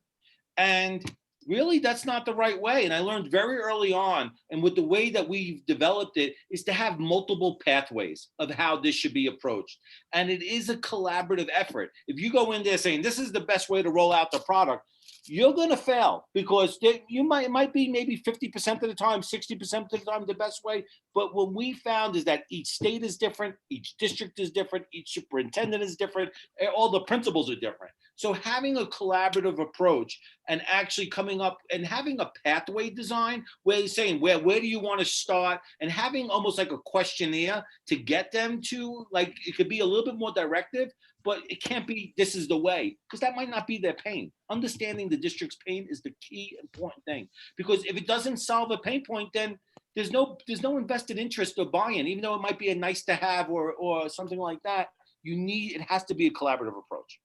And really, that's not the right way. And I learned very early on, and with the way that we've developed it, is to have multiple pathways of how this should be approached. And it is a collaborative effort. If you go in there saying, this is the best way to roll out the product, you're going to fail, because it might be maybe 50% of the time, 60% of the time, the best way. But what we found is that each state is different, each district is different, each superintendent is different, all the principals are different. So having a collaborative approach and actually coming up and having a pathway design where you're saying, where do you want to start, and having almost like a questionnaire to get them to, like, it could be a little bit more directive, but it can't be, this is the way, because that might not be their pain. Understanding the district's pain is the key important thing, because if it doesn't solve a pain point, then there's no invested interest or buy-in, even though it might be a nice to have or something like that. It has to be a collaborative approach.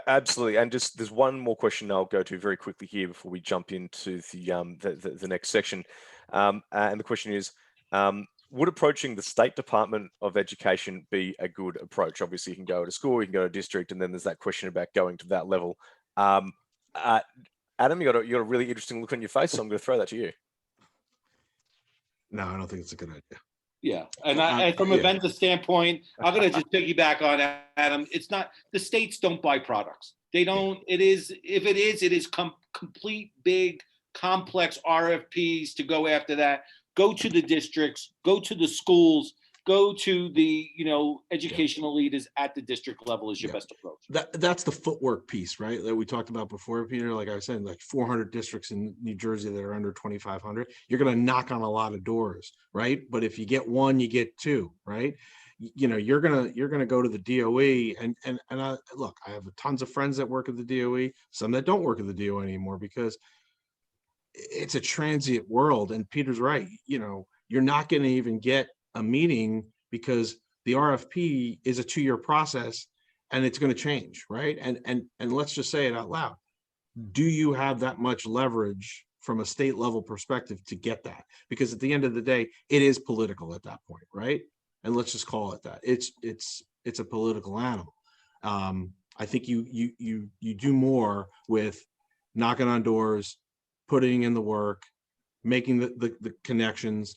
Absolutely. And just there's one more question I'll go to very quickly here before we jump into the next section. And the question is, would approaching the State Department of Education be a good approach? Obviously, you can go to school, you can go to district, and then there's that question about going to that level. Adam, you got a really interesting look on your face, so I'm going to throw that to you. No, I don't think it's a good idea. Yeah, and from a vendor standpoint, I'm going to just piggyback on Adam. It's not, the states don't buy products. They don't. It is complete big complex RFPs to go after that. Go to the districts, go to the schools, go to the educational leaders at the district level is your best approach. That's the footwork piece, right? That we talked about before, Peter. Like I was saying, like 400 districts in New Jersey that are under 2,500. You're going to knock on a lot of doors, right? But if you get one, you get two, right? You're gonna go to the DOE, and look, I have tons of friends that work at the DOE, some that don't work at the DOE anymore, because it's a transient world. And Peter's right. You're not going to even get a meeting, because the RFP is a 2-year process and it's going to change, right? And let's just say it out loud. Do you have that much leverage from a state level perspective to get that? Because at the end of the day, it is political at that point, right? And let's just call it that. It's a political animal. I think you do more with knocking on doors, putting in the work, making the connections.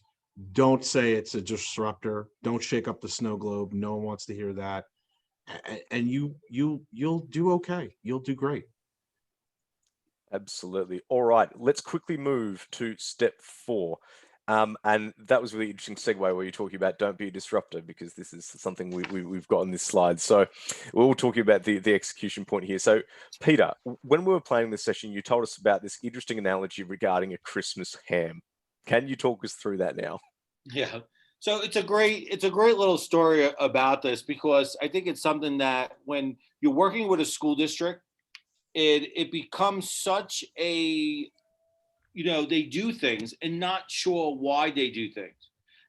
Don't say it's a disruptor. Don't shake up the snow globe. No one wants to hear that. And you'll do okay. You'll do great. Absolutely. All right, let's quickly move to step 4. And that was really interesting segue where you're talking about don't be a disruptor, because this is something we've got on this slide. So we're all talking about the execution point here. So Peter, when we were planning this session, you told us about this interesting analogy regarding a Christmas ham. Can you talk us through that now? Yeah. So it's a great little story about this, because I think it's something that when you're working with a school district, it becomes such a, they do things and not sure why they do things.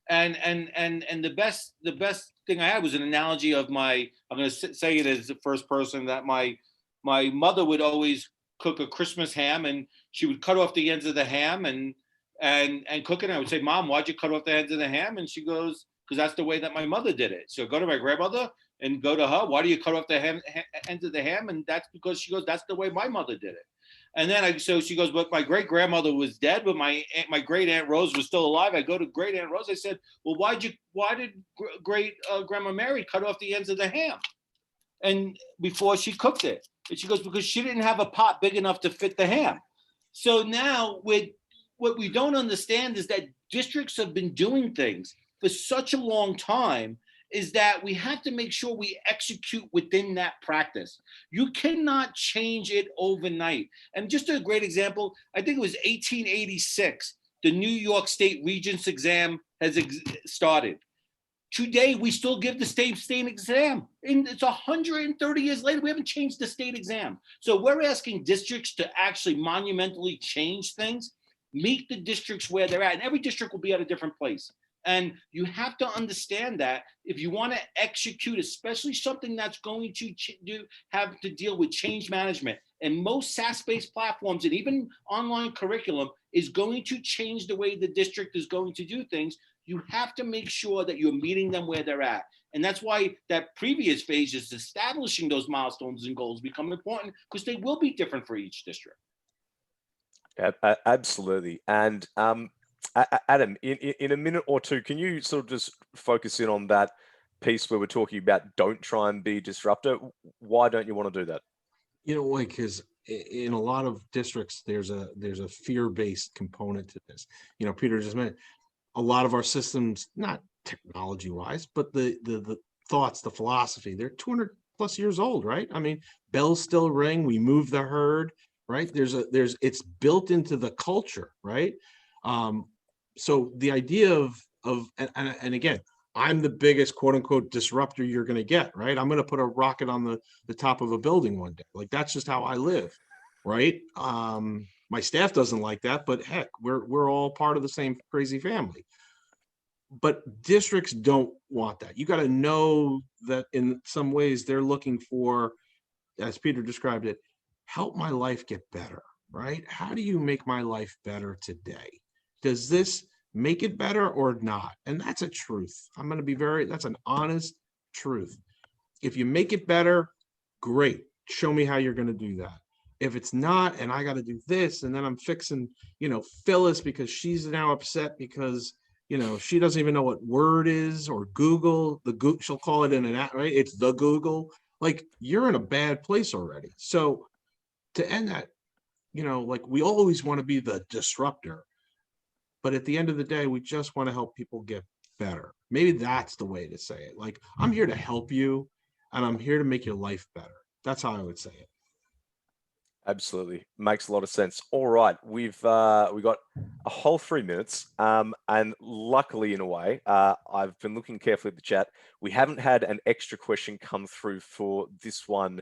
And the best thing I had was an analogy of I'm going to say it as the first person, that my mother would always cook a Christmas ham, and she would cut off the ends of the ham and cook it. And I would say, Mom, why'd you cut off the ends of the ham? And she goes, because that's the way that my mother did it. So go to my grandmother and go to her. Why do you cut off the ends of the ham? And that's because she goes, that's the way my mother did it. And then so she goes, but my great grandmother was dead, but my great Aunt Rose was still alive. I go to great Aunt Rose. I said, well, why did great Grandma Mary cut off the ends of the ham and before she cooked it? And she goes, because she didn't have a pot big enough to fit the ham. So now what we don't understand is that districts have been doing things for such a long time, is that we have to make sure we execute within that practice. You cannot change it overnight. And just a great example, I think it was 1886, the New York State Regents exam has started. Today, we still give the state exam. And it's 130 years later, we haven't changed the state exam. So we're asking districts to actually monumentally change things, meet the districts where they're at. And every district will be at a different place. And you have to understand that if you want to execute, especially something that's going to have to deal with change management, and most SaaS-based platforms and even online curriculum is going to change the way the district is going to do things, you have to make sure that you're meeting them where they're at. And that's why that previous phase is establishing those milestones and goals become important, because they will be different for each district. Absolutely. And Adam, in a minute or two, can you sort of just focus in on that piece where we're talking about don't try and be disruptor? Why don't you want to do that? You know, like, because in a lot of districts, there's a fear-based component to this. You know, Peter just mentioned a lot of our systems, not technology-wise, but the thoughts, the philosophy, they're 200 plus years old, right? I mean, bells still ring. We move the herd, right? It's built into the culture, right? So the idea of and again, I'm the biggest quote unquote disruptor you're going to get, right? I'm going to put a rocket on the top of a building one day. Like, that's just how I live, right? My staff doesn't like that, but heck, we're all part of the same crazy family. But districts don't want that. You got to know that in some ways they're looking for, as Peter described it, help my life get better, right? How do you make my life better today? Does this make it better or not? And that's a truth. I'm going to be that's an honest truth. If you make it better, great. Show me how you're going to do that. If it's not, and I got to do this, and then I'm fixing, Phyllis because she's now upset because, she doesn't even know what Word is, or Google, she'll call it in an app, right? It's the Google. Like, you're in a bad place already. So to end that, like, we always want to be the disruptor, but at the end of the day, we just want to help people get better. Maybe that's the way to say it. Like, I'm here to help you, and I'm here to make your life better. That's how I would say it. Absolutely. Makes a lot of sense. All right. We got a whole 3 minutes. And luckily, in a way, I've been looking carefully at the chat. We haven't had an extra question come through for this one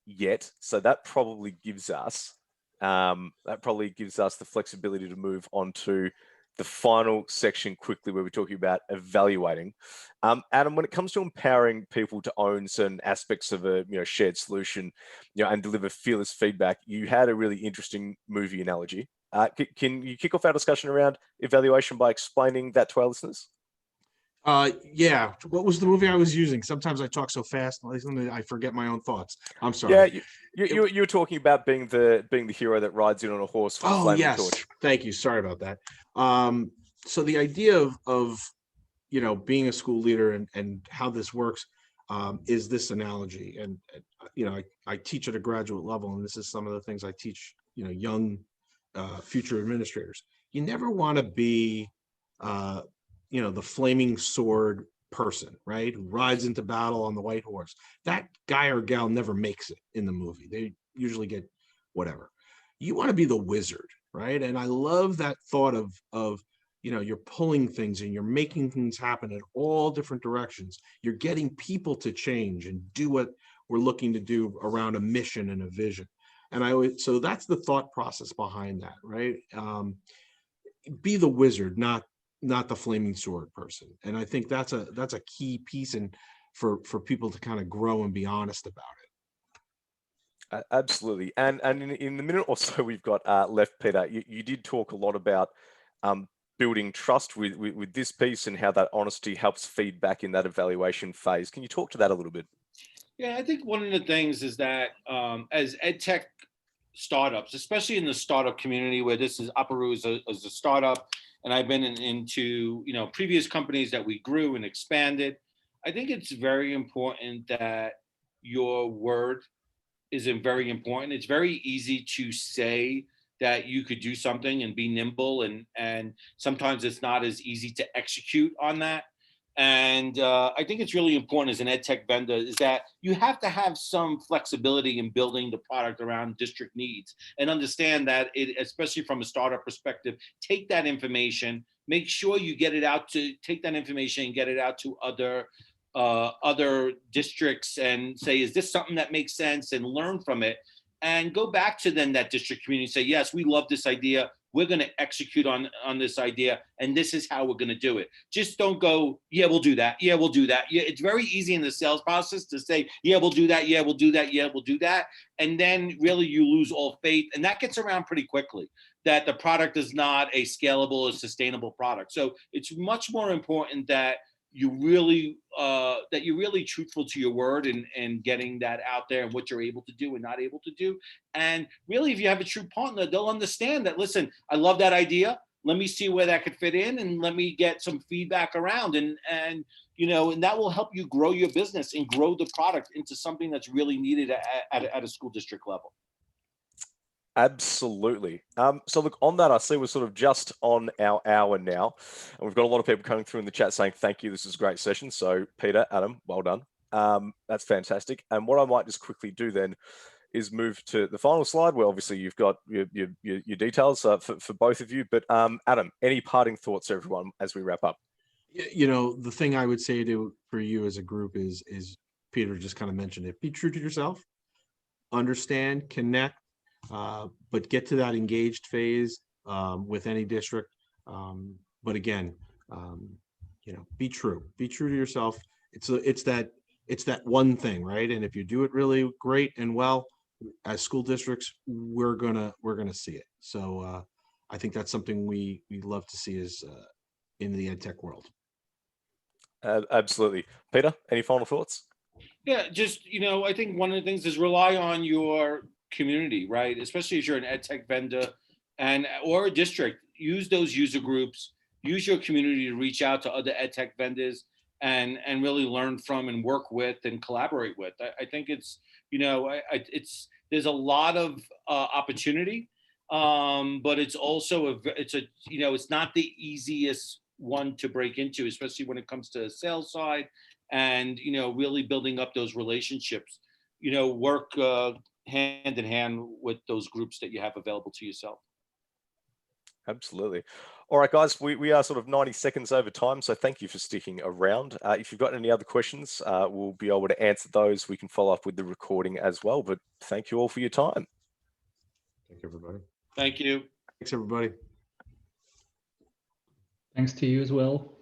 yet. So that probably gives us the flexibility to move on to the final section quickly, where we're talking about evaluating. Adam, when it comes to empowering people to own certain aspects of a shared solution, and deliver fearless feedback, you had a really interesting movie analogy. Can you kick off our discussion around evaluation by explaining that to our listeners? Yeah. What was the movie I was using? Sometimes I talk so fast, I forget my own thoughts. I'm sorry. Yeah, you were talking about being the hero that rides in on a horse with a flaming torch. Thank you. Sorry about that. So the idea of being a school leader and how this works is this analogy. And I teach at a graduate level, and this is some of the things I teach young future administrators. You never want to be the flaming sword person, right? Who rides into battle on the white horse. That guy or gal never makes it in the movie. They usually get whatever. You want to be the wizard, right? And I love that thought of you're pulling things and you're making things happen in all different directions. You're getting people to change and do what we're looking to do around a mission and a vision. And so that's the thought process behind that, right? Be the wizard, not the flaming sword person. And I think that's a key piece for people to kind of grow and be honest about it. Absolutely. And in the minute or so we've got left, Peter, you did talk a lot about building trust with this piece and how that honesty helps feed back in that evaluation phase. Can you talk to that a little bit? Yeah, I think one of the things is that as ed tech startups, especially in the startup community, where this is Aparu as a startup, and I've been into previous companies that we grew and expanded. I think it's very important that your word isn't very important. It's very easy to say that you could do something and be nimble, and sometimes it's not as easy to execute on that. And I think it's really important as an ed tech vendor is that you have to have some flexibility in building the product around district needs and understand that especially from a startup perspective, take that information, make sure you get it out to take that information and get it out to other districts and say, is this something that makes sense, and learn from it and go back to then that district community and say, yes, we love this idea. We're going to execute on this idea, and this is how we're going to do it. Just don't go, yeah, we'll do that. Yeah, we'll do that. Yeah, it's very easy in the sales process to say, yeah, we'll do that. Yeah, we'll do that. Yeah, we'll do that. And then really you lose all faith. And that gets around pretty quickly, that the product is not a scalable or sustainable product. So it's much more important that you're really truthful to your word and getting that out there and what you're able to do and not able to do. And really, if you have a true partner, they'll understand that, listen, I love that idea. Let me see where that could fit in and let me get some feedback around. And that will help you grow your business and grow the product into something that's really needed at a school district level. Absolutely. So look, on that, I see we're sort of just on our hour now, and we've got a lot of people coming through in the chat saying, thank you, this is a great session. So Peter, Adam, well done. That's fantastic. And what I might just quickly do then is move to the final slide, where obviously you've got your details for both of you. But Adam, any parting thoughts, everyone, as we wrap up? The thing I would say for you as a group is Peter just kind of mentioned it. Be true to yourself, understand, connect, but get to that engaged phase with any district. But again, be true to yourself. It's that one thing, right? And if you do it really great and well, as school districts, we're gonna see it. So I think that's something we love to see is in the ed tech world. Absolutely. Peter, any final thoughts? Yeah, just, I think one of the things is rely on your community, right? Especially if you're an ed tech vendor or a district, use those user groups, use your community to reach out to other ed tech vendors and really learn from and work with and collaborate with. I think it's, there's a lot of opportunity, but it's also it's not the easiest one to break into, especially when it comes to the sales side and, really building up those relationships, work hand in hand with those groups that you have available to yourself. Absolutely. All right, guys, we are sort of 90 seconds over time, so thank you for sticking around. If you've got any other questions, we'll be able to answer those. We can follow up with the recording as well, but thank you all for your time. Thank you, everybody. Thank you. Thanks, everybody. Thanks to you as well.